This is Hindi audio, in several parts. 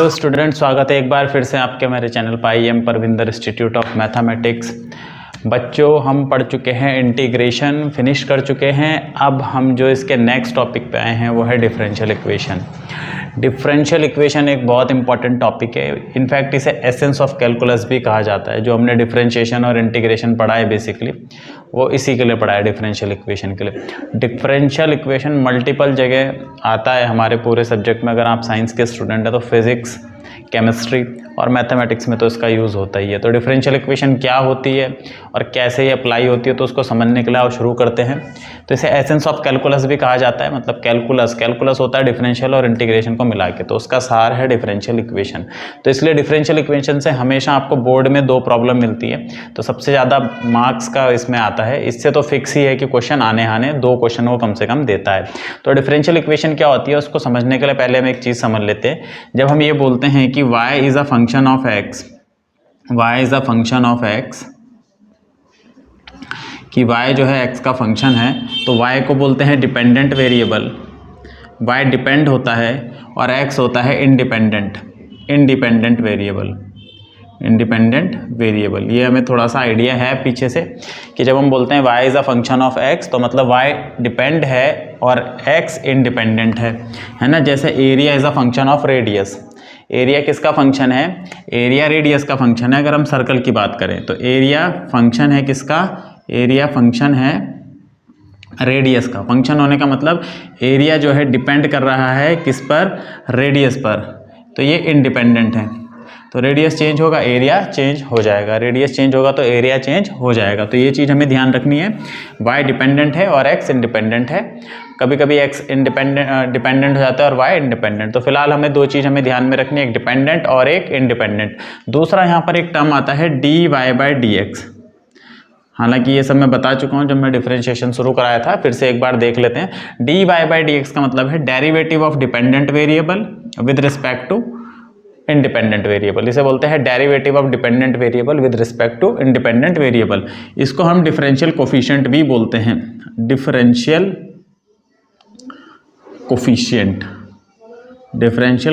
तो स्टूडेंट, स्वागत है एक बार फिर से आपके मेरे चैनल पर IM Parvinder institute of mathematics. बच्चों, हम पढ़ चुके हैं इंटीग्रेशन, फिनिश कर चुके हैं। अब हम जो इसके नेक्स्ट टॉपिक पे आए हैं वो है डिफरेंशियल इक्वेशन। डिफरेंशियल इक्वेशन एक बहुत इंपॉर्टेंट टॉपिक है। इनफैक्ट इसे एसेंस ऑफ कैलकुलस भी कहा जाता है। जो हमने डिफरेंशिएशन और इंटीग्रेशन पढ़ा है बेसिकली, वो इसी के लिए पढ़ा है, डिफरेंशियल इक्वेशन के लिए। डिफरेंशियल इक्वेशन मल्टीपल जगह आता है हमारे पूरे सब्जेक्ट में। अगर आप साइंस के स्टूडेंट हैं तो फिजिक्स, केमिस्ट्री और मैथमेटिक्स में तो इसका यूज़ होता ही है। तो डिफरेंशियल इक्वेशन क्या होती है और कैसे ये अप्लाई होती है, तो उसको समझने के लिए आप शुरू करते हैं। तो इसे एसेंस ऑफ कैलकुलस भी कहा जाता है। मतलब कैलकुलस होता है डिफरेंशियल और इंटीग्रेशन को मिला के, तो उसका सार है डिफरेंशियल इक्वेशन। तो इसलिए डिफरेंशियल इक्वेशन से हमेशा आपको बोर्ड में 2 प्रॉब्लम मिलती है। तो सबसे ज़्यादा मार्क्स का इसमें आता है। इससे तो फिक्स ही है कि क्वेश्चन आने 2 क्वेश्चन वो कम से कम देता है। तो डिफरेंशियल इक्वेशन क्या होती है उसको समझने के लिए पहले हम एक चीज़ समझ लेते हैं। जब हम ये बोलते हैं कि y is a function of x, y is a function of x, कि y जो है x का फंक्शन है, तो y को बोलते हैं डिपेंडेंट वेरिएबल। y डिपेंड होता है और x होता है इंडिपेंडेंट वेरिएबल। ये हमें थोड़ा सा आइडिया है पीछे से कि जब हम बोलते हैं y is a function of x, तो मतलब y डिपेंड है और x इंडिपेंडेंट है ना। जैसे area is a function of radius. Area किसका फंक्शन है? एरिया रेडियस का फंक्शन है। अगर हम सर्कल की बात करें तो एरिया फंक्शन है किसका? एरिया फंक्शन है रेडियस का। फंक्शन होने का मतलब एरिया जो है डिपेंड कर रहा है किस पर? रेडियस पर। तो ये इंडिपेंडेंट है। तो रेडियस चेंज होगा, एरिया चेंज हो जाएगा, रेडियस चेंज होगा तो एरिया चेंज हो जाएगा। तो ये चीज़ हमें ध्यान रखनी है। y डिपेंडेंट है और x इंडिपेंडेंट है। कभी कभी x डिपेंडेंट हो जाता है और y इंडिपेंडेंट। तो फिलहाल हमें 2 चीज़ हमें ध्यान में रखनी है, एक डिपेंडेंट और एक इंडिपेंडेंट। दूसरा यहाँ पर एक टर्म आता है dy/dx। हालांकि ये सब मैं बता चुका हूँ जब मैं डिफरेंशिएशन शुरू कराया था, फिर से एक बार देख लेते हैं। dy/dx का मतलब है derivative of dependent variable with respect to independent variable. इसे बोलते हैं derivative of dependent variable with respect to independent variable. इसको हम डिफरेंशियल कोफिशिएंट भी बोलते हैं। डिफरेंशियल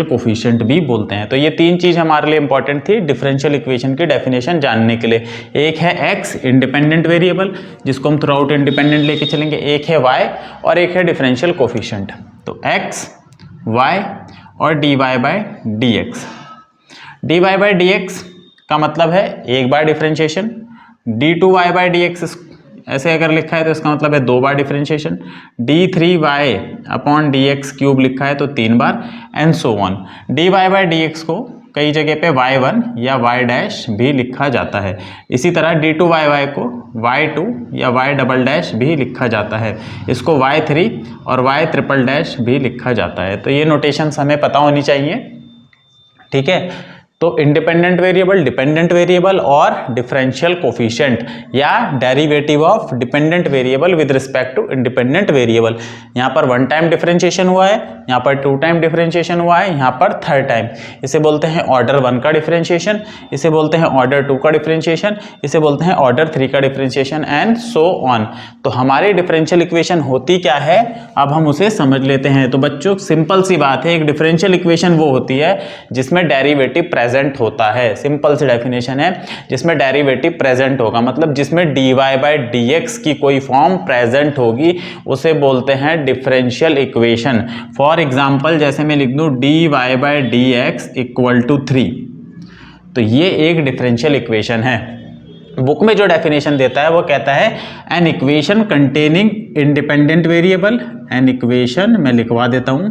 कोफिशिएंट भी बोलते हैं। तो ये 3 चीज़ हमारे लिए इंपॉर्टेंट थी डिफरेंशियल इक्वेशन की डेफिनेशन जानने के लिए। एक है x इंडिपेंडेंट वेरिएबल, जिसको हम थ्रू आउट इंडिपेंडेंट लेके चलेंगे। एक है y और एक है डिफरेंशियल कोफिशिएंट। तो x, y और dy/dx। dy/dx का मतलब है एक बार डिफरेंशिएशन। d2y/dx ऐसे अगर लिखा है तो इसका मतलब है 2 बार डिफरेंशिएशन। d3y/dx³ लिखा है तो 3 बार, एंड सो ऑन। dy/dx को कई जगह पे y1 या y' भी लिखा जाता है। इसी तरह d2y को y2 या y" भी लिखा जाता है। इसको y3 और y" भी लिखा जाता है। तो ये नोटेशंस हमें पता होनी चाहिए, ठीक है। तो इंडिपेंडेंट वेरिएबल, डिपेंडेंट वेरिएबल और डिफरेंशियल कोफिशिएंट या derivative of dependent variable with respect to independent variable. यहाँ पर 1 टाइम डिफरेंशिएशन हुआ है, यहाँ पर 2 टाइम डिफरेंशिएशन हुआ है, यहाँ पर 3rd टाइम। इसे बोलते हैं ऑर्डर 1 का डिफरेंशिएशन, इसे बोलते हैं ऑर्डर 2 का डिफरेंशिएशन, इसे बोलते हैं ऑर्डर 3 का डिफरेंशिएशन, एंड सो ऑन। तो हमारी डिफरेंशियल इक्वेशन होती क्या है, अब हम उसे समझ लेते हैं। तो बच्चों, सिंपल सी बात है, एक डिफरेंशियल इक्वेशन वो होती है जिसमें डेरिवेटिव प्रेजेंट होता है। सिंपल सी डेफिनेशन है, जिसमें डेरिवेटिव प्रेजेंट होगा, मतलब जिसमें dy/dx की कोई फॉर्म प्रेजेंट होगी, उसे बोलते हैं डिफरेंशियल इक्वेशन। फॉर एग्जांपल, जैसे मैं लिख दूं dy/dx = 3, तो ये एक डिफरेंशियल इक्वेशन है। बुक में जो डेफिनेशन देता है वो कहता है an equation containing independent variable. An equation मैं लिखवा देता हूं,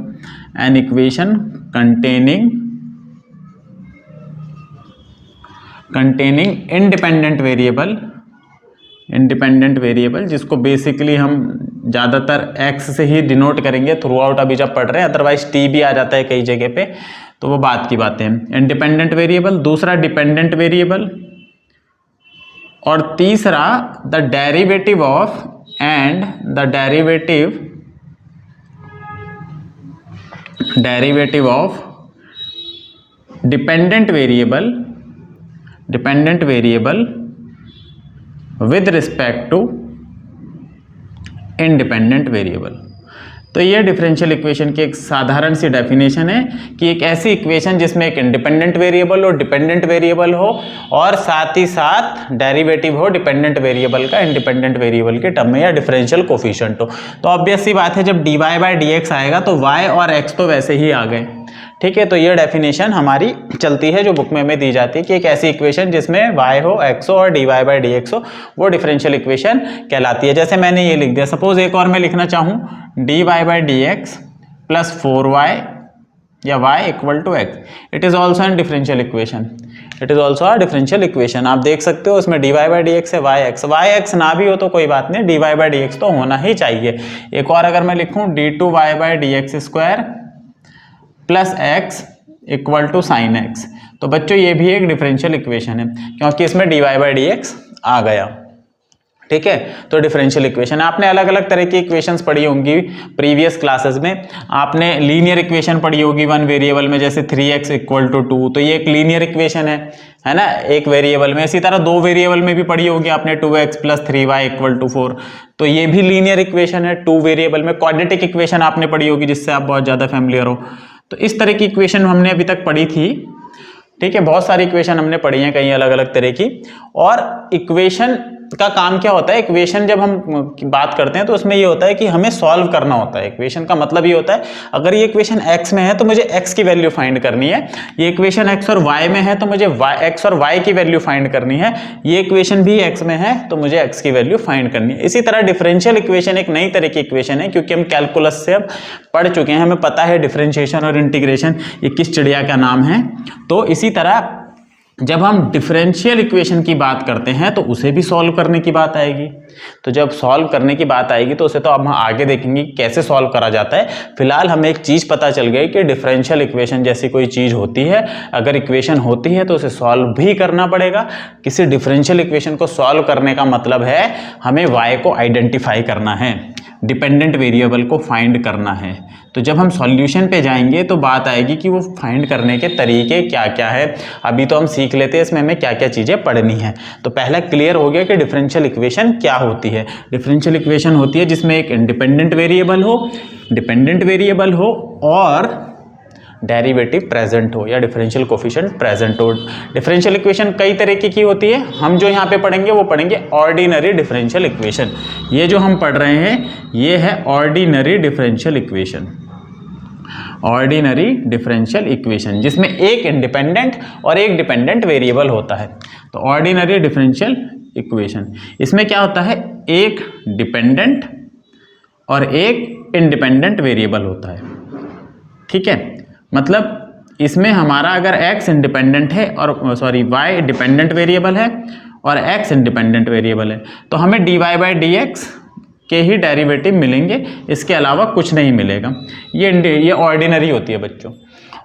an equation containing independent variable, जिसको बेसिकली हम ज़्यादातर x से ही डिनोट करेंगे थ्रू आउट अभी जब पढ़ रहे हैं, अदरवाइज t भी आ जाता है कई जगह पे, तो वो बात की बातें हैं। इंडिपेंडेंट वेरिएबल, दूसरा डिपेंडेंट वेरिएबल, और तीसरा the derivative of dependent variable with respect to independent variable. तो तो ये डिफरेंशियल इक्वेशन की एक साधारण सी डेफिनेशन है कि एक ऐसी इक्वेशन जिसमें एक इंडिपेंडेंट वेरिएबल हो, डिपेंडेंट वेरिएबल हो और साथ ही साथ डेरिवेटिव हो डिपेंडेंट वेरिएबल का इंडिपेंडेंट वेरिएबल के टर्म में या डिफरेंशियल कोफिशिएंट हो। तो ऑब्वियस सी बात है जब dy बाय dx आएगा तो y और x तो वैसे ही आ गए, ठीक है। तो ये डेफिनेशन हमारी चलती है जो बुक में हमें दी जाती है कि एक ऐसी इक्वेशन जिसमें y हो, x हो और dy बाय dx हो वो डिफरेंशियल इक्वेशन कहलाती है। जैसे मैंने ये लिख दिया, सपोज एक और मैं लिखना चाहूँ dy by dx plus 4y या y equal to x, it is also an differential equation, it is also a differential equation. आप देख सकते हो इसमें dy बाय dx है yx ना भी हो तो कोई बात नहीं, dy बाय dx तो होना ही चाहिए। एक और अगर मैं लिखूं d2y by dx square plus x equal to sine x, तो बच्चों ये भी एक डिफरेंशियल इक्वेशन है क्योंकि इसमें dy बाय dx आ गया, ठीक है। तो डिफरेंशियल इक्वेशन, आपने अलग अलग तरह की इक्वेशंस पढ़ी होंगी प्रीवियस क्लासेस में। आपने लीनियर इक्वेशन पढ़ी होगी वन वेरिएबल में, जैसे 3x इक्वल टू 2, तो ये एक लीनियर इक्वेशन है ना, एक वेरिएबल में। इसी तरह दो वेरिएबल में भी पढ़ी होगी आपने 2x plus 3y equal to 4, तो ये भी लीनियर इक्वेशन है टू वेरिएबल में। क्वाड्रेटिक इक्वेशन आपने पढ़ी होगी जिससे आप बहुत ज्यादा फैमिलियर हो। तो इस तरह की इक्वेशन हमने अभी तक पढ़ी थी, ठीक है। बहुत सारी इक्वेशन हमने पढ़ी हैं कई अलग अलग तरह की। और इक्वेशन का काम क्या होता है, इक्वेशन जब हम बात करते हैं तो उसमें ये होता है कि हमें सॉल्व करना होता है। इक्वेशन का मतलब ये होता है अगर ये इक्वेशन x में है तो मुझे x की वैल्यू फाइंड करनी है, ये इक्वेशन x और y में है तो मुझे x और y की वैल्यू फाइंड करनी है, ये इक्वेशन भी x में है तो मुझे x की वैल्यू फाइंड करनी है। इसी तरह डिफरेंशियल इक्वेशन एक नई तरह की इक्वेशन है क्योंकि हम कैलकुलस से अब पढ़ चुके हैं, हमें पता है डिफरेंशिएशन और इंटीग्रेशन ये किस चिड़िया का नाम है। तो इसी तरह जब हम डिफरेंशियल इक्वेशन की बात करते हैं तो उसे भी सॉल्व करने की बात आएगी। तो जब सॉल्व करने की बात आएगी तो उसे तो अब हम आगे देखेंगे कैसे सॉल्व करा जाता है। फिलहाल हमें एक चीज़ पता चल गई कि डिफरेंशियल इक्वेशन जैसी कोई चीज़ होती है, अगर इक्वेशन होती है तो उसे सॉल्व भी करना पड़ेगा। किसी डिफरेंशियल इक्वेशन को सॉल्व करने का मतलब है हमें y को आइडेंटिफाई करना है, डिपेंडेंट वेरिएबल को फाइंड करना है। तो जब हम सॉल्यूशन पे जाएंगे तो बात आएगी कि वो फाइंड करने के तरीके क्या क्या है। अभी तो हम सीख लेते हैं इसमें हमें क्या क्या चीज़ें पढ़नी है। तो पहला क्लियर हो गया कि डिफरेंशियल इक्वेशन क्या होती है। डिफरेंशियल इक्वेशन होती है जिसमें एक इंडिपेंडेंट वेरिएबल हो, डिपेंडेंट वेरिएबल हो और डेरिवेटिव प्रेजेंट हो या डिफरेंशियल कोफिशिएंट प्रेजेंट हो। डिफरेंशियल इक्वेशन कई तरीके की होती है, हम जो यहाँ पे पढ़ेंगे वो पढ़ेंगे ऑर्डिनरी डिफरेंशियल इक्वेशन। ये जो हम पढ़ रहे हैं ये है ordinary differential equation, ordinary differential equation जिसमें एक इंडिपेंडेंट और एक डिपेंडेंट वेरिएबल होता है। तो ऑर्डिनरी डिफरेंशियल इक्वेशन इसमें क्या होता है, एक डिपेंडेंट और एक इंडिपेंडेंट वेरिएबल होता है, ठीक है। मतलब इसमें हमारा अगर x इंडिपेंडेंट है और y डिपेंडेंट वेरिएबल है और x इंडिपेंडेंट वेरिएबल है तो हमें dy बाय dx के ही डेरिवेटिव मिलेंगे, इसके अलावा कुछ नहीं मिलेगा। ये ऑर्डिनरी होती है बच्चों।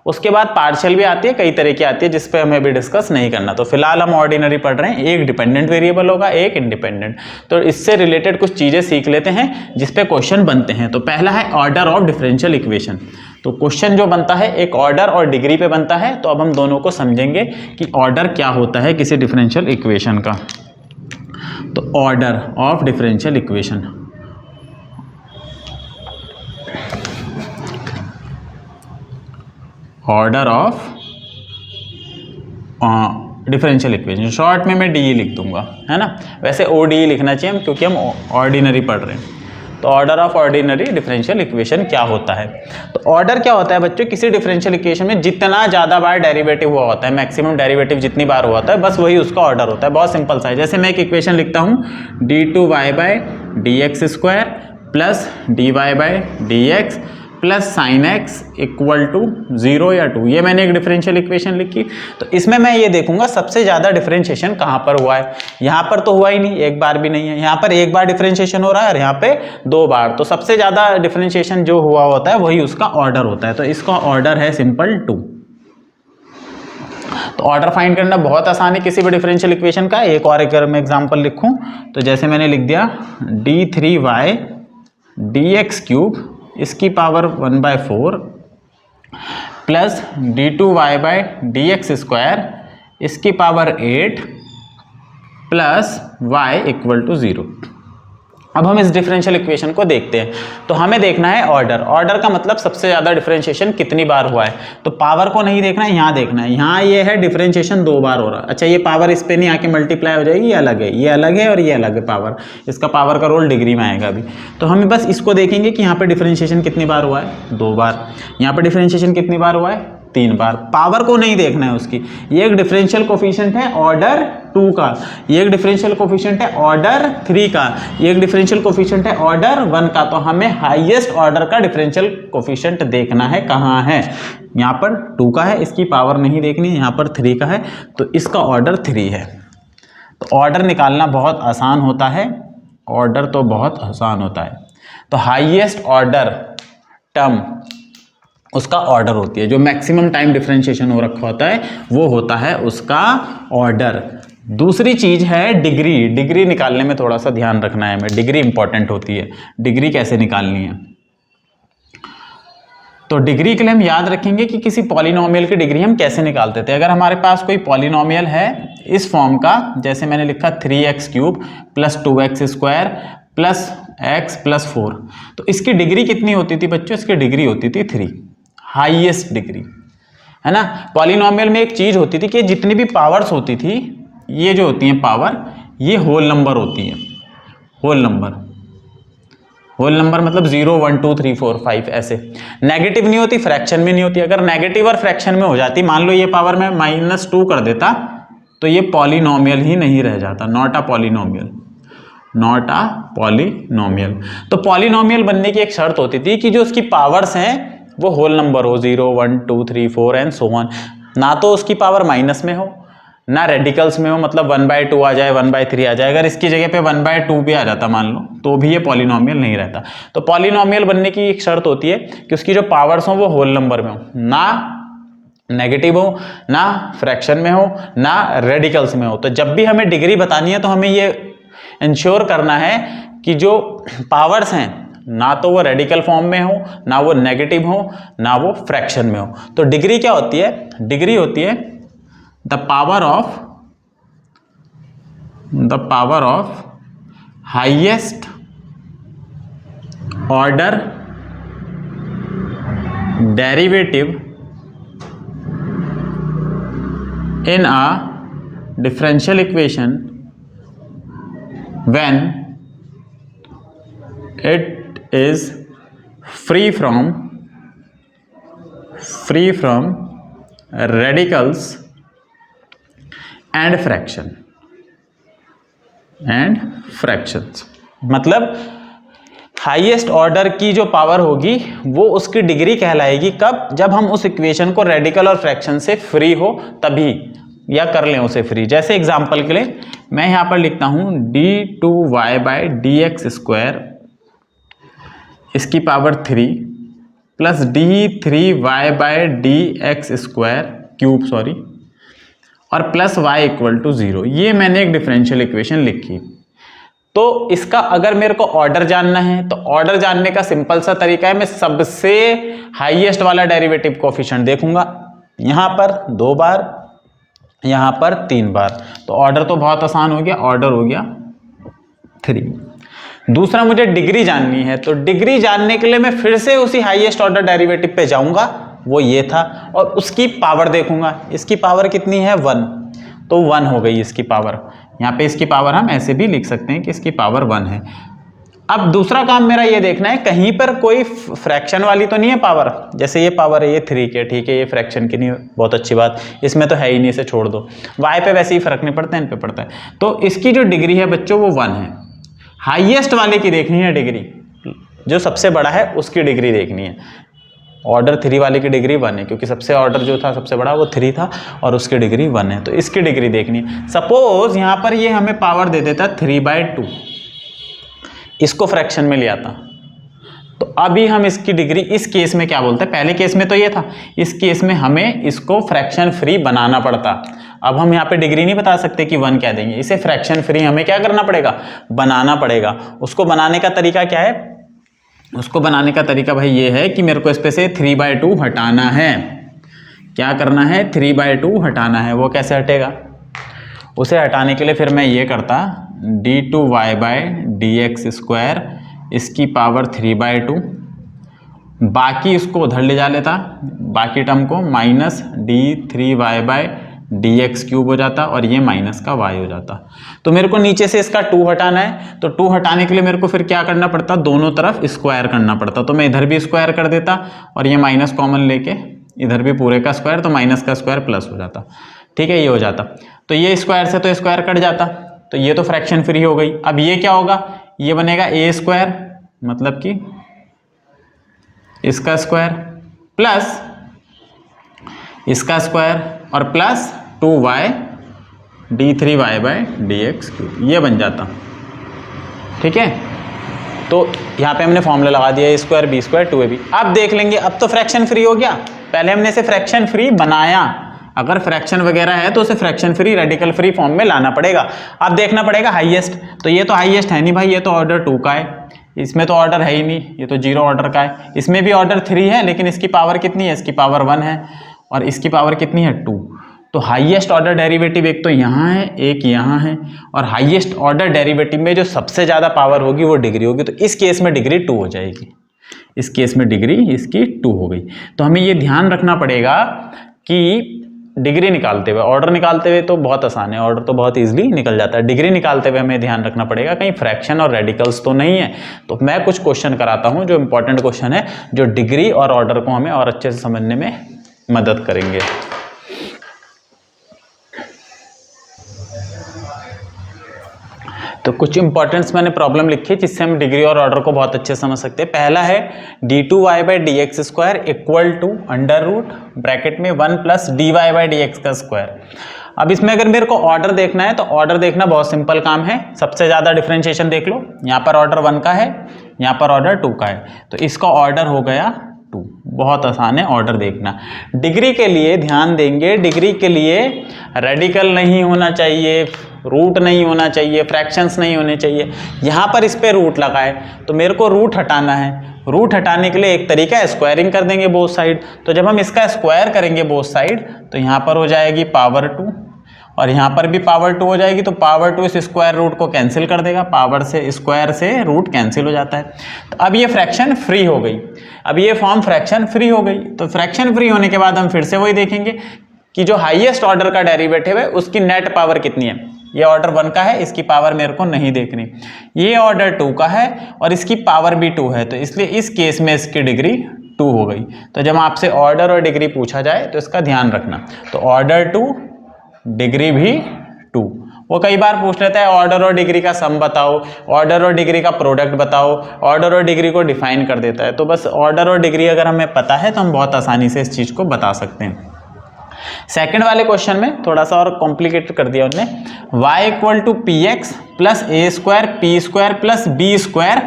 उसके बाद पार्शियल भी आती है, कई तरह की आती है जिस पे हमें अभी डिस्कस नहीं करना। तो फिलहाल हम ऑर्डिनरी पढ़ रहे हैं, एक डिपेंडेंट वेरिएबल होगा, एक इंडिपेंडेंट। तो इससे रिलेटेड कुछ चीज़ें सीख लेते हैं जिस पे क्वेश्चन बनते हैं। तो पहला है ऑर्डर ऑफ डिफरेंशियल इक्वेशन। तो क्वेश्चन जो बनता है एक ऑर्डर और डिग्री पे बनता है। तो अब हम दोनों को समझेंगे कि ऑर्डर क्या होता है किसी डिफरेंशियल इक्वेशन का। तो order of differential equation, order of differential equation, short में मैं डी लिख दूंगा, है ना। वैसे ओ डी लिखना चाहिए हम क्योंकि हम ऑर्डिनरी पढ़ रहे हैं। तो order of ordinary differential equation क्या होता है। तो ऑर्डर क्या होता है बच्चों, किसी डिफरेंशियल इक्वेशन में जितना ज़्यादा बार डेरिवेटिव हुआ होता है, मैक्सिमम डेरिवेटिव जितनी बार हुआ होता है बस वही उसका ऑर्डर होता है। बहुत सिंपल सा है। जैसे मैं एक इक्वेशन लिखता हूँ d2y by dx square plus dy by dx plus sine x equal to 0 या 2, ये मैंने एक डिफरेंशियल इक्वेशन लिखी। तो इसमें मैं ये देखूंगा सबसे ज़्यादा डिफरेंशिएशन कहाँ पर हुआ है। यहाँ पर तो हुआ ही नहीं, एक बार भी नहीं है। यहाँ पर एक बार डिफरेंशिएशन हो रहा है और यहाँ पे 2 बार। तो सबसे ज़्यादा डिफरेंशिएशन जो हुआ होता है वही उसका ऑर्डर होता है। तो इसका ऑर्डर है सिंपल 2। तो ऑर्डर फाइंड करना बहुत आसान है किसी भी डिफरेंशियल इक्वेशन का। एक और अगर मैं एग्जांपल लिखूं तो जैसे मैंने लिख दिया d3y dx क्यूब इसकी power 1/4 plus d2y by dx square इसकी power 8 plus y equal to 0। अब हम इस डिफरेंशियल इक्वेशन को देखते हैं। तो हमें देखना है ऑर्डर। ऑर्डर का मतलब सबसे ज़्यादा डिफरेंशिएशन कितनी बार हुआ है। तो पावर को नहीं देखना है, यहाँ देखना है। यहाँ ये है डिफरेंशिएशन 2 बार हो रहा है। अच्छा, ये पावर इस पे नहीं आके मल्टीप्लाई हो जाएगी, ये अलग है, ये अलग है और ये अलग है पावर। इसका पावर का रोल डिग्री में आएगा अभी। तो हमें बस इसको देखेंगे कि यहाँ पे डिफरेंशिएशन कितनी बार हुआ है, 2 बार। यहाँ पे डिफरेंशिएशन कितनी बार हुआ है, 3 बार। पावर को नहीं देखना है उसकी। ये एक डिफरेंशियल कोफिशिएंट है ऑर्डर 2 का, ये एक डिफरेंशियल कोफिशिएंट है ऑर्डर 3 का, ये एक डिफरेंशियल कोफिशिएंट है ऑर्डर 1 का। तो हमें हाईएस्ट ऑर्डर का डिफरेंशियल कोफिशिएंट देखना है, कहाँ है, यहाँ पर 2 का है, इसकी पावर नहीं देखनी, यहाँ पर 3 का है, तो इसका ऑर्डर 3 है। तो ऑर्डर निकालना बहुत आसान होता है, ऑर्डर तो बहुत आसान होता है। तो हाईएस्ट ऑर्डर टर्म उसका ऑर्डर होती है, जो मैक्सिमम टाइम डिफरेंशिएशन हो रखा होता है वो होता है उसका ऑर्डर। दूसरी चीज है डिग्री। डिग्री निकालने में थोड़ा सा ध्यान रखना है हमें, डिग्री इंपॉर्टेंट होती है। डिग्री कैसे निकालनी है, तो डिग्री के लिए हम याद रखेंगे कि किसी पॉलिनोमियल की डिग्री हम कैसे निकालते थे। अगर हमारे पास कोई पॉलिनोमियल है इस फॉर्म का, जैसे मैंने लिखा 3x³ + 2x² + x + 4, तो इसकी डिग्री कितनी होती थी बच्चों, इसकी डिग्री होती थी 3, हाईएस्ट डिग्री, है ना। पॉलिनोमियल में एक चीज होती थी कि जितनी भी पावर्स होती थी, ये जो होती हैं पावर, ये होल नंबर होती हैं। होल नंबर, होल नंबर मतलब 0 1 2 3 4 5 ऐसे। नेगेटिव नहीं होती, फ्रैक्शन में नहीं होती। अगर नेगेटिव और फ्रैक्शन में हो जाती, मान लो ये पावर में -2 कर देता, तो ये पॉलिनोमियल ही नहीं रह जाता, not a polynomial, not a polynomial. तो पॉलिनोमियल बनने की एक शर्त होती थी कि जो उसकी पावर्स हैं वो होल नंबर हो, 0 1 2 3 4 एंड सो ऑन। ना तो उसकी पावर माइनस में हो, ना रेडिकल्स में हो, मतलब 1/2 आ जाए, 1/3 आ जाए। अगर इसकी जगह पे 1/2 भी आ जाता मान लो, तो भी ये पॉलिनोमियल नहीं रहता। तो पॉलिनोमियल बनने की एक शर्त होती है कि उसकी जो पावर्स हो वो होल नंबर में हो, ना नेगेटिव हो, ना फ्रैक्शन में हो, ना रेडिकल्स में हो। तो जब भी हमें डिग्री बतानी है तो हमें ये इंश्योर करना है कि जो पावर्स हैं ना तो वो रेडिकल फॉर्म में हो, ना वो नेगेटिव हो, ना वो फ्रैक्शन में हो। तो डिग्री क्या होती है, डिग्री होती है the power of highest order derivative in a differential equation when it is free from radicals and fractions। मतलब हाईएस्ट ऑर्डर की जो पावर होगी वो उसकी डिग्री कहलाएगी कब, जब हम उस इक्वेशन को रेडिकल और फ्रैक्शन से फ्री हो तभी, या कर लें उसे फ्री। जैसे एग्जांपल के लिए मैं यहां पर लिखता हूं d2y/dx², इसकी पावर 3 प्लस d3y/dx², और प्लस y = 0। ये मैंने एक डिफरेंशियल इक्वेशन लिखी। तो इसका अगर मेरे को ऑर्डर जानना है, तो ऑर्डर जानने का सिंपल सा तरीका है, मैं सबसे हाईएस्ट वाला डेरिवेटिव कोफिशिएंट देखूंगा। यहां पर 2 बार, यहां पर 3 बार, तो ऑर्डर तो बहुत आसान हो गया, ऑर्डर हो गया 3। दूसरा मुझे डिग्री जाननी है, तो डिग्री जानने के लिए मैं फिर से उसी हाईएस्ट ऑर्डर डेरिवेटिव पे जाऊंगा, वो ये था, और उसकी पावर देखूंगा। इसकी पावर कितनी है, 1, तो 1 हो गई इसकी पावर। यहाँ पे इसकी पावर हम ऐसे भी लिख सकते हैं कि इसकी पावर 1 है। अब दूसरा काम मेरा ये देखना है कहीं पर कोई फ्रैक्शन वाली तो नहीं है पावर, जैसे ये पावर है ये 3 के, ठीक है, ये फ्रैक्शन की नहीं, बहुत अच्छी बात, इसमें तो है ही नहीं, इसे छोड़ दो। y पे वैसे ही फर्क नहीं पड़ता, इन पे पड़ता है। तो इसकी जो डिग्री है बच्चों वो 1 है। हाईएस्ट वाले की देखनी है डिग्री, जो सबसे बड़ा है उसकी डिग्री देखनी है। ऑर्डर 3 वाले की डिग्री 1 है, क्योंकि सबसे ऑर्डर जो था सबसे बड़ा वो 3 था और उसकी डिग्री 1 है, तो इसकी डिग्री देखनी है। सपोज यहाँ पर ये हमें पावर दे देता 3/2, इसको फ्रैक्शन में ले आता, तो अभी हम इसकी डिग्री इस केस में क्या बोलते हैं, पहले केस में तो ये था, इस केस में हमें इसको फ्रैक्शन फ्री बनाना पड़ता। अब हम यहाँ पे डिग्री नहीं बता सकते कि 1 कह देंगे, इसे फ्रैक्शन फ्री हमें क्या करना पड़ेगा, बनाना पड़ेगा। उसको बनाने का तरीका क्या है, उसको बनाने का तरीका भाई ये है कि मेरे को इस पे से 3/2 हटाना है। क्या करना है, 3/2 हटाना है। वो कैसे हटेगा, उसे हटाने के लिए फिर मैं ये करता d2y/ dx स्क्वायर इसकी पावर 3/2, बाकी इसको उधर ले जा लेता, बाकी टर्म को माइनस d3y/dx क्यूब हो जाता और ये माइनस का y हो जाता। तो मेरे को नीचे से इसका 2 हटाना है, तो 2 हटाने के लिए मेरे को फिर क्या करना पड़ता, दोनों तरफ स्क्वायर करना पड़ता। तो मैं इधर भी स्क्वायर कर देता और ये माइनस कॉमन लेके इधर भी पूरे का स्क्वायर, तो माइनस का स्क्वायर प्लस हो जाता। ठीक है, ये हो जाता। तो ये स्क्वायर से तो स्क्वायर कट जाता, तो ये तो फ्रैक्शन फ्री हो गई। अब ये क्या होगा, ये बनेगा a स्क्वायर, मतलब कि इसका स्क्वायर प्लस इसका स्क्वायर और प्लस 2y d3y/dx क्यूब, ये बन जाता। ठीक है, तो यहाँ पे हमने फॉर्मूला लगा दिया a square b square 2ab। अब देख लेंगे, अब तो फ्रैक्शन फ्री हो गया, पहले हमने इसे फ्रैक्शन फ्री बनाया। अगर फ्रैक्शन वगैरह है तो उसे fraction free radical free form में लाना पड़ेगा। अब देखना पड़ेगा हाईएस्ट, तो ये तो हाईएस्ट है नहीं भाई, ये तो ऑर्डर 2 का है, इसमें तो ऑर्डर है ही नहीं, ये तो 0 ऑर्डर का है। इसमें भी ऑर्डर 3 है, लेकिन इसकी पावर कितनी है, इसकी पावर 1 है और इसकी पावर कितनी है 2। तो हाईएस्ट ऑर्डर डेरिवेटिव एक तो यहाँ है, एक यहाँ है, और हाईएस्ट ऑर्डर डेरिवेटिव में जो सबसे ज़्यादा पावर होगी वो डिग्री होगी। तो इस केस में डिग्री 2 हो जाएगी, इस केस में डिग्री इसकी 2 हो गई। तो हमें ये ध्यान रखना पड़ेगा कि डिग्री निकालते हुए, ऑर्डर निकालते हुए तो बहुत आसान है, ऑर्डर तो बहुत इजीली निकल जाता है, डिग्री निकालते हुए हमें ध्यान रखना पड़ेगा कहीं फ्रैक्शन और रेडिकल्स तो नहीं है। तो मैं कुछ क्वेश्चन कराता हूं जो इंपॉर्टेंट क्वेश्चन है, जो डिग्री और ऑर्डर को हमें और अच्छे से समझने में मदद करेंगे। तो कुछ इंपॉर्टेंट्स मैंने प्रॉब्लम लिखी जिससे हम डिग्री और ऑर्डर को बहुत अच्छे से समझ सकते हैं। पहला है d2y/dx square equal to under root bracket में 1 प्लस dy/dx का स्क्वायर। अब इसमें अगर मेरे को ऑर्डर देखना है तो ऑर्डर देखना बहुत सिंपल काम है। सबसे ज़्यादा डिफरेंशिएशन देख लो, यहाँ पर ऑर्डर 1 का है, यहाँ पर ऑर्डर 2 का है, तो इसका ऑर्डर हो गया 2। बहुत आसान है ऑर्डर देखना। डिग्री के लिए ध्यान देंगे, डिग्री के लिए रेडिकल नहीं होना चाहिए, रूट नहीं होना चाहिए, फ्रैक्शंस नहीं होने चाहिए। यहाँ पर इस पे रूट लगा है तो मेरे को रूट हटाना है। रूट हटाने के लिए एक तरीका है, स्क्वायरिंग कर देंगे बोथ साइड। तो जब हम इसका स्क्वायर करेंगे बोथ साइड तो यहाँ पर हो जाएगी पावर 2 और यहाँ पर भी पावर 2 हो जाएगी। तो पावर 2 इस स्क्वायर रूट को कैंसिल कर देगा, पावर से स्क्वायर से रूट कैंसिल हो जाता है। तो अब ये फ्रैक्शन फ्री हो गई, अब ये फॉर्म फ्रैक्शन फ्री हो गई। तो फ्रैक्शन फ्री होने के बाद हम फिर से वही देखेंगे कि जो हाईएस्ट ऑर्डर का डेरिवेटिव है उसकी नेट पावर कितनी है। ये ऑर्डर 1 का है, इसकी पावर मेरे को नहीं देखनी। ये ऑर्डर 2 का है और इसकी पावर भी 2 है, तो इसलिए इस केस में इसकी डिग्री 2 हो गई। तो जब आपसे ऑर्डर और डिग्री पूछा जाए तो इसका ध्यान रखना। तो ऑर्डर 2 डिग्री भी 2। वो कई बार पूछ लेता है ऑर्डर और डिग्री का सम बताओ, ऑर्डर और डिग्री का प्रोडक्ट बताओ, ऑर्डर और डिग्री को डिफाइन कर देता है। तो बस ऑर्डर और डिग्री अगर हमें पता है तो हम बहुत आसानी से इस चीज़ को बता सकते हैं। सेकंड वाले क्वेश्चन में थोड़ा सा और कॉम्प्लिकेटेड कर दिया उन्होंने, y equal to p x plus a square p square plus b square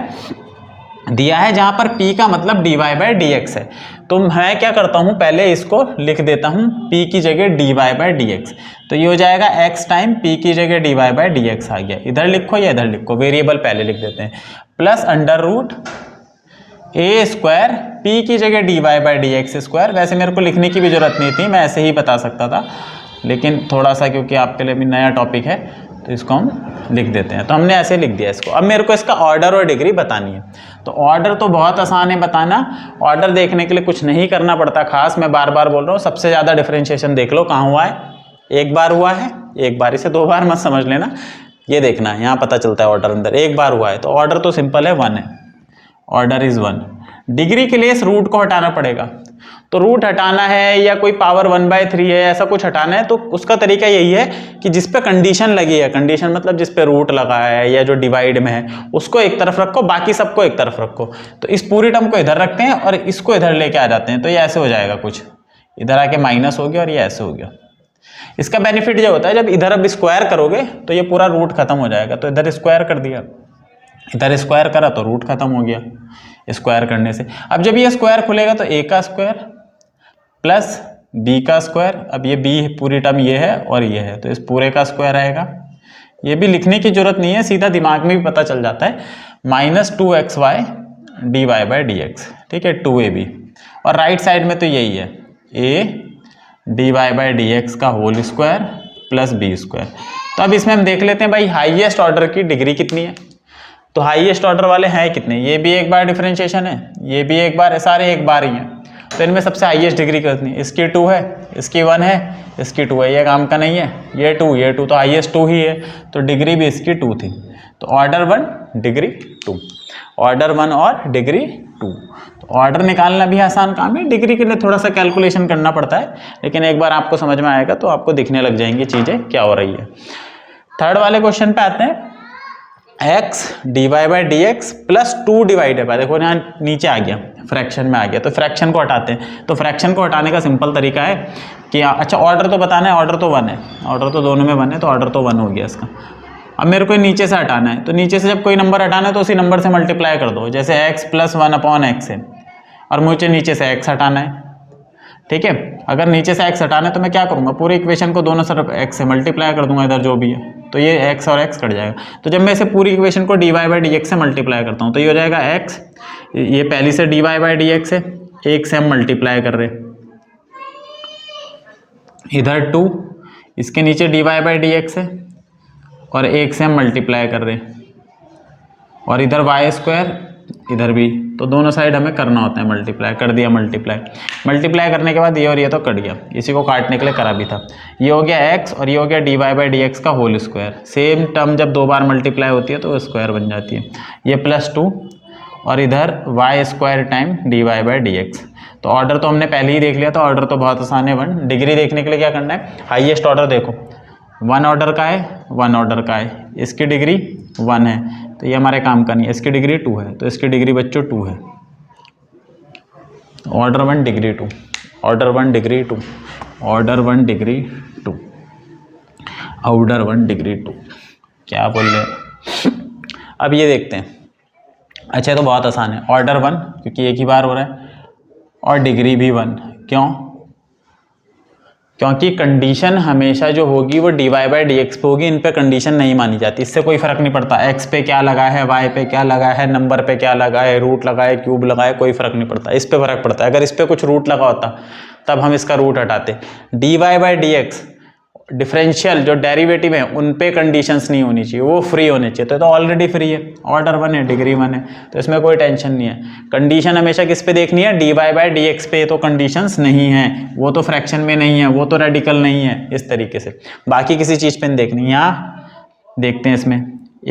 दिया है, जहां पर p का मतलब dy/dx है। तो मैं क्या करता हूं, पहले इसको लिख देता हूं p की जगह dy/dx। तो ये हो जाएगा x टाइम p की जगह dy/dx आ गया। इधर लिखो या इधर लिखो, वेरिएबल पहले लिख देते हैं, प्लस अंडर रूट ए स्क्वायर पी की जगह dy/dx स्क्वायर। वैसे मेरे को लिखने की भी जरूरत नहीं थी, मैं ऐसे ही बता सकता था, लेकिन थोड़ा सा क्योंकि आपके लिए भी नया टॉपिक है तो इसको हम लिख देते हैं। तो हमने ऐसे लिख दिया इसको। अब मेरे को इसका ऑर्डर और डिग्री बतानी है। तो ऑर्डर तो बहुत आसान है बताना, ऑर्डर देखने के लिए कुछ नहीं करना पड़ता खास। मैं बार बार बोल रहा हूँ, सबसे ज़्यादा डिफरेंशिएशन देख लो कहाँ हुआ है, एक बार हुआ है, एक बार, इसे 2 बार मत समझ लेना, ये देखना है, यहाँ पता चलता है ऑर्डर अंदर एक बार हुआ है। तो ऑर्डर तो सिंपल है, 1 है, ऑर्डर इज 1। डिग्री के लिए इस रूट को हटाना पड़ेगा। तो रूट हटाना है या कोई पावर 1/3 है, ऐसा कुछ हटाना है, तो उसका तरीका यही है कि जिस पे कंडीशन लगी है, कंडीशन मतलब जिस पे रूट लगा है या जो डिवाइड में है, उसको एक तरफ रखो, बाकी सबको एक तरफ रखो। तो इस पूरी टर्म को इधर रखते हैं और इसको इधर लेके आ जाते हैं। तो ये ऐसे हो जाएगा, कुछ इधर आके माइनस हो गया और ये ऐसे हो गया। इसका बेनिफिट ये होता है, जब इधर अब स्क्वायर करोगे तो ये पूरा रूट खत्म हो जाएगा। तो इधर स्क्वायर कर दिया, इधर स्क्वायर करा तो रूट खत्म हो गया स्क्वायर करने से। अब जब ये स्क्वायर खुलेगा तो a का स्क्वायर प्लस b का स्क्वायर, अब ये b पूरी टर्म ये है और ये है, तो इस पूरे का स्क्वायर आएगा। ये भी लिखने की जरूरत नहीं है, सीधा दिमाग में भी पता चल जाता है, माइनस 2xy dy/dx, ठीक है, 2ab। और राइट साइड में तो यही है, a dy/dx का whole square plus b square. तो अब इसमें हम देख लेते हैं भाई हाईएस्ट ऑर्डर की डिग्री कितनी है। तो हाईएस्ट ऑर्डर वाले हैं कितने, ये भी एक बार डिफरेंशिएशन है, ये भी एक बार है, सारे एक बार ही हैं। तो इनमें सबसे हाईएस्ट डिग्री कितनी, इसकी 2 है, इसकी 1 है, इसकी 2 है, ये काम का नहीं है, ये 2 तो हाईएस्ट 2 ही है, तो डिग्री भी इसकी 2 थी। तो ऑर्डर 1 डिग्री 2, ऑर्डर 1 और डिग्री 2। तो ऑर्डर निकालना भी आसान काम है, डिग्री के लिए थोड़ा सा कैलकुलेशन करना पड़ता है, लेकिन एक बार आपको समझ में आएगा तो आपको दिखने लग जाएंगी चीज़ें क्या हो रही है। थर्ड वाले क्वेश्चन पे आते हैं, x dy by d x plus 2 divided by, देखो यहाँ नीचे आ गया, फ्रैक्शन में आ गया, तो फ्रैक्शन को हटाते हैं। तो फ्रैक्शन को हटाने का सिंपल तरीका है कि अच्छा ऑर्डर तो बताना है, ऑर्डर तो 1 है, ऑर्डर तो दोनों में 1 है, तो ऑर्डर तो 1 हो गया इसका। अब मेरे को नीचे से हटाना है, तो नीचे से जब कोई नंबर हटाना है तो उसी नंबर से मल्टीप्लाई कर दो, जैसे x प्लस 1/x है, और मुझे नीचे से x हटाना है, ठीक है। अगर नीचे से x हटाना है तो मैं क्या करूँगा, पूरी इक्वेशन को दोनों तरफ x से मल्टीप्लाई कर दूंगा, इधर जो भी है, तो ये x और x कट जाएगा। तो जब मैं इसे पूरी इक्वेशन को dy बाई डी एक्स से मल्टीप्लाई करता हूँ तो ये हो जाएगा x, ये पहली से dy बाई डी एक्स है, 1 से हम मल्टीप्लाई कर रहे, इधर 2, इसके नीचे dy बाई डी एक्स है, और 1 से हम मल्टीप्लाई कर रहे, और इधर वाई स्क्वायर, इधर भी, तो दोनों साइड हमें करना होता है मल्टीप्लाई, कर दिया मल्टीप्लाई करने के बाद ये और ये तो कट गया, इसी को काटने के लिए करा भी था। ये हो गया x और ये हो गया dy बाई डी एक्स का होल स्क्वायर, सेम टर्म जब 2 बार मल्टीप्लाई होती है तो वो स्क्वायर बन जाती है, ये प्लस 2 और इधर y square time dy by d x. तो ऑर्डर तो हमने पहले ही देख लिया था, ऑर्डर तो बहुत आसान है 1। डिग्री देखने के लिए क्या करना है, हाईएस्ट ऑर्डर देखो 1 ऑर्डर का है, 1 ऑर्डर का है, इसकी डिग्री 1 है, तो ये हमारे काम का नहीं है, इसकी डिग्री 2 है, तो इसकी डिग्री बच्चों 2 है। Order 1 degree 2, order 1 degree 2, order 1 degree 2, order 1 degree 2, क्या बोल रहे हैं। अब ये देखते हैं, अच्छा तो बहुत आसान है, ऑर्डर 1 क्योंकि एक ही बार हो रहा है, और डिग्री भी 1, क्यों, क्योंकि कंडीशन हमेशा जो होगी वो dy बाई डी एक्स पे होगी, इन पे कंडीशन नहीं मानी जाती, इससे कोई फर्क नहीं पड़ता x पे क्या लगा है, y पे क्या लगा है, नंबर पे क्या लगा है, रूट लगा है, क्यूब लगा है, कोई फर्क नहीं पड़ता, इस पे फर्क पड़ता है। अगर इस पे कुछ रूट लगा होता तब हम इसका रूट हटाते। dy by d x differential जो डेरिवेटिव है उन पे कंडीशंस नहीं होनी चाहिए, वो फ्री होने चाहिए, तो ऑलरेडी फ्री है, ऑर्डर 1 है, डिग्री 1 है, तो इसमें कोई टेंशन नहीं है। कंडीशन हमेशा किस पे देखनी है, dy बाई डी एक्स पे, तो कंडीशंस नहीं है, वो तो फ्रैक्शन में नहीं है, वो तो रेडिकल नहीं है, इस तरीके से बाकी किसी चीज़ पे नहीं देखनी। यहाँ देखते हैं इसमें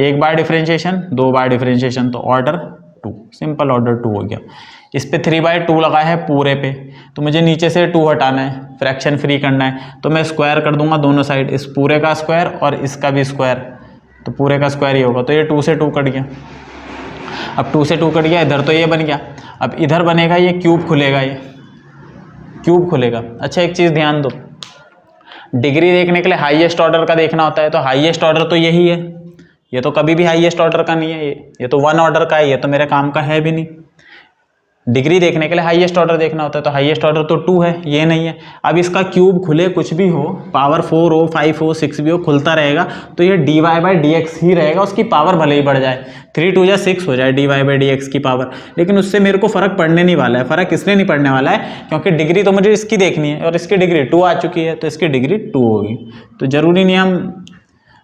1 बार डिफरेंशिएशन, 2 बार डिफरेंशिएशन, तो ऑर्डर 2, सिंपल ऑर्डर 2 हो गया। इस पे 3/2 लगा है पूरे पे, तो मुझे नीचे से 2 हटाना है, फ्रैक्शन फ्री करना है, तो मैं स्क्वायर कर दूंगा दोनों साइड, इस पूरे का स्क्वायर और इसका भी स्क्वायर, तो पूरे का स्क्वायर ही होगा, तो ये 2 से 2 कट गया। अब 2 से 2 कट गया, इधर तो ये बन गया, अब इधर बनेगा ये क्यूब खुलेगा, ये क्यूब खुलेगा। अच्छा एक चीज़ ध्यान दो, डिग्री देखने के लिए हाईएस्ट ऑर्डर का देखना होता है, तो हाईएस्ट ऑर्डर तो यही है, ये तो कभी भी हाईएस्ट ऑर्डर का नहीं है, ये तो 1 ऑर्डर का है, ये तो मेरे काम का है भी नहीं। डिग्री देखने के लिए हाईएस्ट ऑर्डर देखना होता है, तो हाईएस्ट ऑर्डर तो 2 है, ये नहीं है। अब इसका क्यूब खुले, कुछ भी हो, पावर 4 हो, 5 हो, 6 भी हो, खुलता रहेगा, तो ये dy बाई डी एक्स ही रहेगा, उसकी पावर भले ही बढ़ जाए, 3 2 जा 6 हो जाए dy बाई डी एक्स की पावर, लेकिन उससे मेरे को फर्क पड़ने नहीं वाला है। फर्क इसलिए नहीं पड़ने वाला है क्योंकि डिग्री तो मुझे इसकी देखनी है, और इसकी डिग्री 2 आ चुकी है, तो इसकी डिग्री 2 होगी। तो जरूरी नहीं हम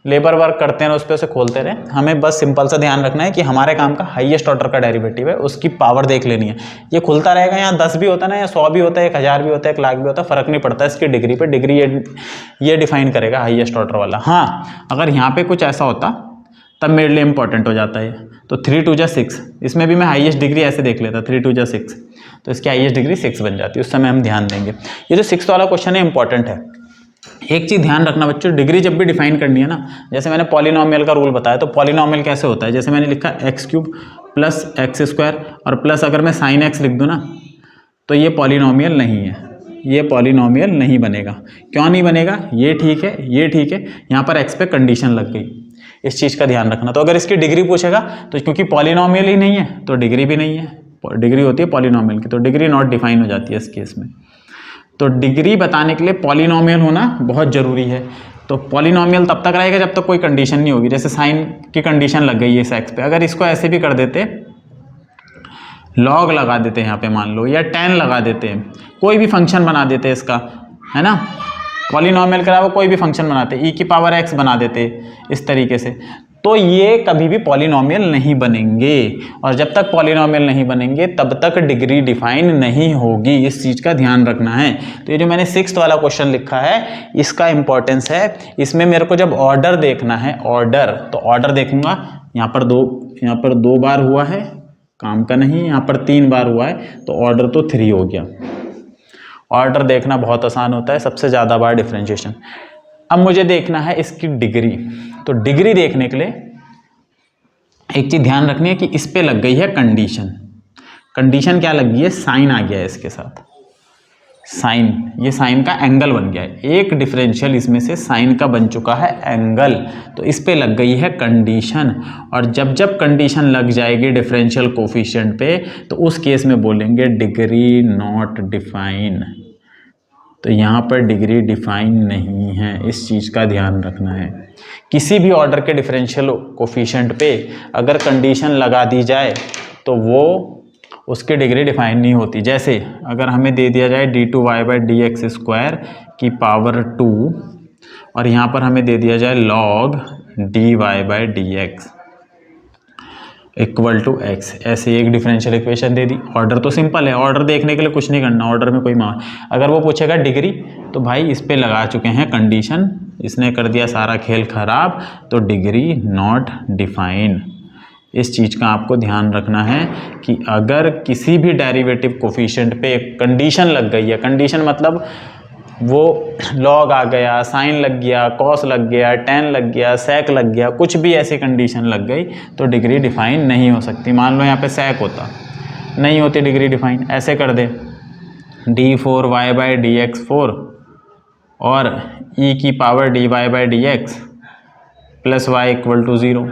लेबर वर्क करते हैं उस पर उसे खोलते रहे, हमें बस सिंपल सा ध्यान रखना है कि हमारे काम का हाईएस्ट ऑर्डर का डेरिवेटिव है, उसकी पावर देख लेनी है। ये खुलता रहेगा, यहाँ 10 भी होता है ना, या 100 भी होता है, 1000 भी होता है, 1 लाख भी होता है, फर्क नहीं पड़ता इसकी डिग्री पे, डिग्री ये डिफाइन करेगा हाईएस्ट ऑर्डर वाला। हाँ अगर यहाँ पे कुछ ऐसा होता तब मेरे लिए इंपॉर्टेंट हो जाता है। तो 3 2 जा 6, इसमें भी मैं हाईएस्ट डिग्री ऐसे देख लेता, 3 2 जा 6, तो इसकी हाईएस्ट डिग्री 6 बन जाती है, उस समय हम ध्यान देंगे। ये जो 6th वाला क्वेश्चन है इंपॉर्टेंट है। एक चीज़ ध्यान रखना बच्चों, डिग्री जब भी डिफाइन करनी है ना, जैसे मैंने पॉलिनोमियल का रूल बताया, तो पॉलिनोमियल कैसे होता है, जैसे मैंने लिखा x³ प्लस x स्क्वायर और प्लस अगर मैं sin x लिख दूँ ना, तो ये पॉलिनोमियल नहीं है, ये पॉलिनोमियल नहीं बनेगा। क्यों नहीं बनेगा, ये ठीक है, ये ठीक है, यहाँ पर x पे कंडीशन लग गई, इस चीज़ का ध्यान रखना। तो अगर इसकी डिग्री पूछेगा तो क्योंकि पॉलिनोमियल ही नहीं है तो डिग्री भी नहीं है, डिग्री होती है पॉलिनोमियल की, तो डिग्री नॉट डिफाइन हो जाती है इस केस में। तो डिग्री बताने के लिए पॉलिनोमियल होना बहुत ज़रूरी है। तो पॉलिनोमियल तब तक रहेगा जब तक कोई कंडीशन नहीं होगी, जैसे साइन की कंडीशन लग गई है इस एक्स पे, अगर इसको ऐसे भी कर देते, लॉग लगा देते यहाँ पे मान लो, या 10 लगा देते, कोई भी फंक्शन बना देते इसका, है ना, पॉलिनोमियल के अलावा कोई भी फंक्शन बनाते, e की पावर x बना देते इस तरीके से, तो ये कभी भी पॉलिनोमियल नहीं बनेंगे, और जब तक पॉलिनोमियल नहीं बनेंगे तब तक डिग्री डिफाइन नहीं होगी। इस चीज़ का ध्यान रखना है। तो ये जो मैंने 6th वाला क्वेश्चन लिखा है इसका इंपॉर्टेंस है। इसमें मेरे को जब ऑर्डर देखना है, ऑर्डर, तो ऑर्डर देखूंगा, यहाँ पर दो बार हुआ है, काम का नहीं, यहाँ पर 3 बार हुआ है, तो ऑर्डर तो 3 हो गया। ऑर्डर देखना बहुत आसान होता है, सबसे ज़्यादा बार डिफरेंशिएशन। अब मुझे देखना है इसकी डिग्री। तो डिग्री देखने के लिए एक चीज ध्यान रखनी है कि इस पे लग गई है कंडीशन। कंडीशन क्या लग गई है? साइन आ गया है इसके साथ, साइन, ये साइन का एंगल बन गया है। एक डिफरेंशियल इसमें से साइन का बन चुका है एंगल, तो इस पे लग गई है कंडीशन। और जब जब कंडीशन लग जाएगी डिफरेंशियल कोफिशिएंट पे, तो उस केस में बोलेंगे डिग्री नॉट डिफाइन। तो यहाँ पर डिग्री डिफाइन नहीं है, इस चीज़ का ध्यान रखना है। किसी भी ऑर्डर के डिफरेंशियल कोफिशिएंट पे अगर कंडीशन लगा दी जाए तो वो उसकी डिग्री डिफाइन नहीं होती। जैसे अगर हमें दे दिया जाए d2y/dx² की पावर 2 और यहाँ पर हमें दे दिया जाए log dy/dx equal to x, ऐसे एक डिफरेंशियल इक्वेशन दे दी। ऑर्डर तो सिंपल है, ऑर्डर देखने के लिए कुछ नहीं करना, ऑर्डर में कोई अगर वो पूछेगा डिग्री, तो भाई इस पे लगा चुके हैं कंडीशन, इसने कर दिया सारा खेल खराब, तो डिग्री नॉट डिफाइन। इस चीज़ का आपको ध्यान रखना है कि अगर किसी भी डेरिवेटिव कोफिशिएंट पे कंडीशन लग गई है, कंडीशन मतलब वो लॉग आ गया, साइन लग गया, कॉस लग गया, टेन लग गया, सेक लग गया, कुछ भी ऐसी कंडीशन लग गई तो डिग्री डिफाइन नहीं हो सकती। मान लो यहाँ पे सेक होता, नहीं होती डिग्री डिफाइन। ऐसे कर दे d4y/dx4 और e की power dy/dx plus y equal to 0,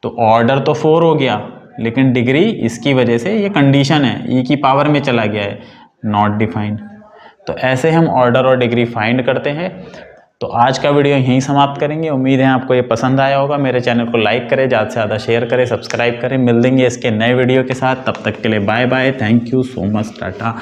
तो ऑर्डर तो 4 हो गया, लेकिन डिग्री इसकी वजह से, ये कंडीशन है, e की पावर में चला गया है, नॉट डिफाइंड। तो ऐसे हम ऑर्डर और डिग्री फाइंड करते हैं। तो आज का वीडियो यहीं समाप्त करेंगे। उम्मीद है आपको ये पसंद आया होगा। मेरे चैनल को लाइक करें, ज़्यादा से ज़्यादा शेयर करें, सब्सक्राइब करें। मिल देंगे इसके नए वीडियो के साथ, तब तक के लिए bye bye, thank you so much, Tata.